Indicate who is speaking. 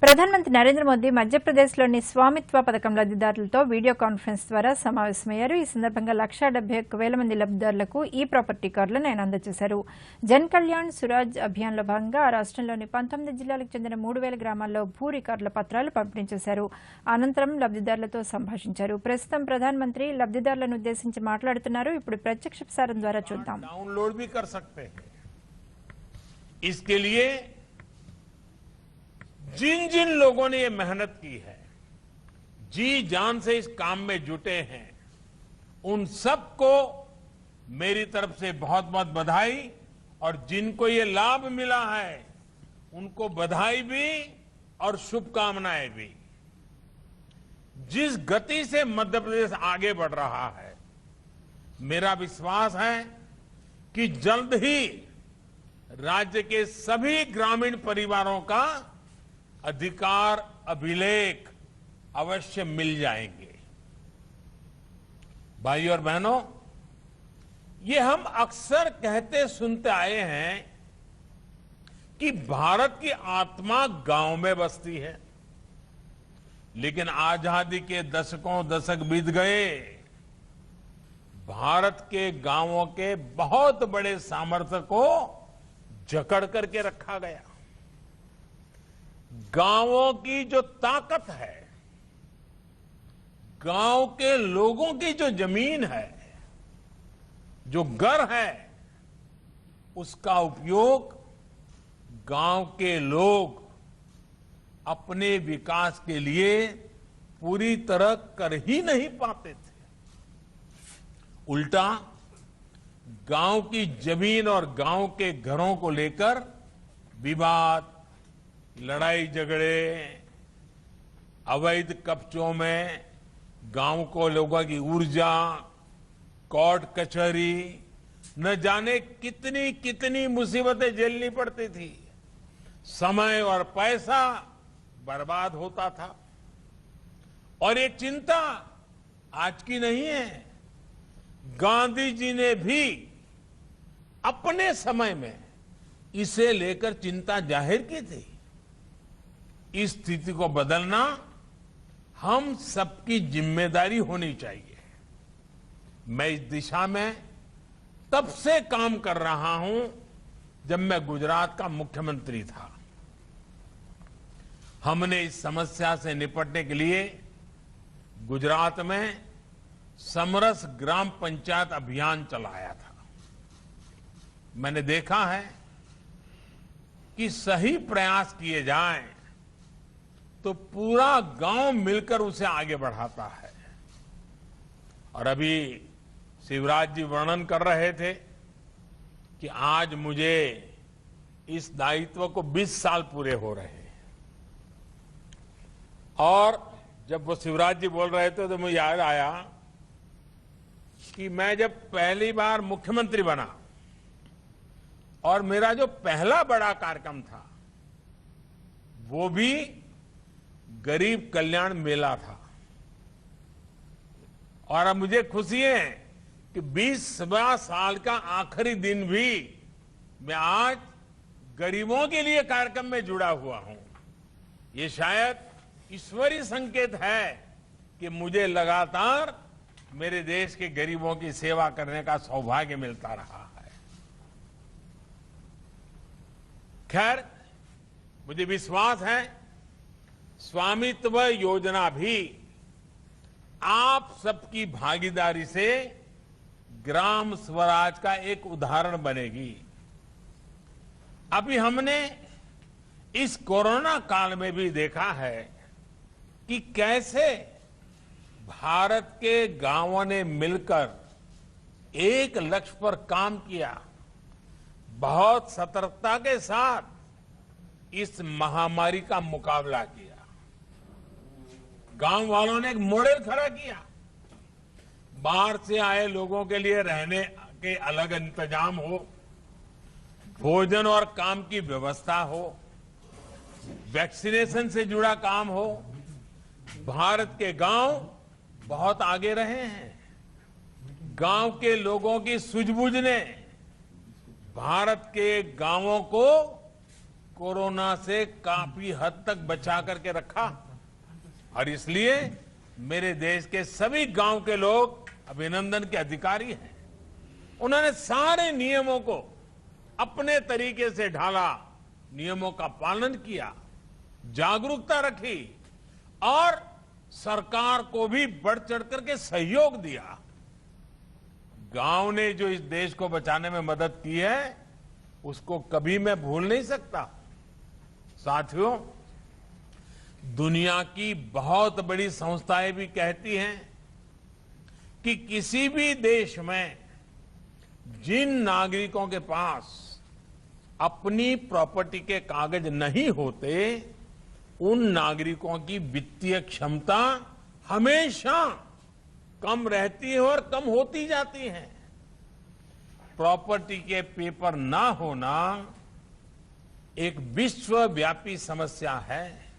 Speaker 1: ప్రధానమంత్రి నరేంద్ర మోదీ మధ్యప్రదేశ్లోని స్వామిత్వ పథకం లబ్దిదారులతో వీడియో కాన్ఫరెన్స్ ద్వారా సమావేశమయ్యారు. ఈ సందర్భంగా 1,71,000 మంది లబ్దిదారులకు ఈ ప్రాపర్టీ కార్డులను ఆయన అందజేశారు. జన్ కళ్యాణ్ సురాజ్ అభియాన్లో భాగంగా ఆ రాష్ట్రంలోని 19 జిల్లాలకు చెందిన 3,000 గ్రామాల్లో భూ రికార్డుల పత్రాలు పంపిణీ చేశారు. అనంతరం లబ్దిదారులతో సంభాషించారు. ప్రస్తుతం ప్రధానమంత్రి లబ్దిదారులను ఉద్దేశించి మాట్లాడుతున్నారు. ఇప్పుడు ప్రత్యక్ష ప్రసారం ద్వారా చూద్దాం.
Speaker 2: डाउनलोड भी कर सकते हैं। इसके लिए जिन जिन लोगों ने ये मेहनत की है, जी जान से इस काम में जुटे हैं, उन सबको मेरी तरफ से बहुत बहुत बधाई, और जिनको ये लाभ मिला है उनको बधाई भी और शुभकामनाएं भी। जिस गति से मध्य प्रदेश आगे बढ़ रहा है, मेरा विश्वास है कि जल्द ही राज्य के सभी ग्रामीण परिवारों का अधिकार अभिलेख अवश्य मिल जाएंगे। भाई और बहनों, ये हम अक्सर कहते सुनते आए हैं कि भारत की आत्मा गांव में बसती है, लेकिन आजादी के दशक बीत गए। भारत के गांवों के बहुत बड़े सामर्थ्य को जकड़ करके रखा गया। गांवों की जो ताकत है, गांव के लोगों की जो जमीन है, जो घर है, उसका उपयोग गांव के लोग अपने विकास के लिए पूरी तरह कर ही नहीं पाते थे। उल्टा गांव की जमीन और गांव के घरों को लेकर विवाद, लड़ाई झगड़े, अवैध कब्जों में गांव को लोगों की ऊर्जा, कोर्ट कचहरी, न जाने कितनी कितनी मुसीबतें झेलनी पड़ती थी। समय और पैसा बर्बाद होता था। और ये चिंता आज की नहीं है। गांधी जी ने भी अपने समय में इसे लेकर चिंता जाहिर की थी। इस स्थिति को बदलना हम सबकी जिम्मेदारी होनी चाहिए। मैं इस दिशा में तब से काम कर रहा हूं जब मैं गुजरात का मुख्यमंत्री था। हमने इस समस्या से निपटने के लिए गुजरात में समरस ग्राम पंचायत अभियान चलाया था। मैंने देखा है कि सही प्रयास किए जाएं तो पूरा गांव मिलकर उसे आगे बढ़ाता है। और अभी शिवराज जी वर्णन कर रहे थे कि आज मुझे इस दायित्व को 20 साल पूरे हो रहे हैं। और जब वो शिवराज जी बोल रहे थे तो मुझे याद आया कि मैं जब पहली बार मुख्यमंत्री बना और मेरा जो पहला बड़ा कार्यक्रम था वो भी गरीब कल्याण मेला था। और अब मुझे खुशी है कि 20वां साल का आखिरी दिन भी मैं आज गरीबों के लिए कार्यक्रम में जुड़ा हुआ हूं। ये शायद ईश्वरीय संकेत है कि मुझे लगातार मेरे देश के गरीबों की सेवा करने का सौभाग्य मिलता रहा है। खैर, मुझे विश्वास है स्वामित्व योजना भी आप सबकी भागीदारी से ग्राम स्वराज का एक उदाहरण बनेगी। अभी हमने इस कोरोना काल में भी देखा है कि कैसे भारत के गांवों ने मिलकर एक लक्ष्य पर काम किया, बहुत सतर्कता के साथ इस महामारी का मुकाबला किया। गांव वालों ने एक मॉडल खड़ा किया। बाहर से आए लोगों के लिए रहने के अलग इंतजाम हो, भोजन और काम की व्यवस्था हो, वैक्सीनेशन से जुड़ा काम हो। भारत के गांव बहुत आगे रहे हैं। गांव के लोगों की सूझबूझ ने भारत के गांवों को कोरोना से काफी हद तक बचा करके रखा और इसलिए मेरे देश के सभी गांव के लोग अभिनंदन के अधिकारी हैं। उन्होंने सारे नियमों को अपने तरीके से ढाला, नियमों का पालन किया, जागरूकता रखी और सरकार को भी बढ़ चढ़ करके सहयोग दिया। गांव ने जो इस देश को बचाने में मदद की है उसको कभी मैं भूल नहीं सकता। साथियों, दुनिया की बहुत बड़ी संस्थाएं भी कहती हैं कि किसी भी देश में जिन नागरिकों के पास अपनी प्रॉपर्टी के कागज नहीं होते, उन नागरिकों की वित्तीय क्षमता हमेशा कम रहती है और कम होती जाती है। प्रॉपर्टी के पेपर ना होना एक विश्वव्यापी समस्या है।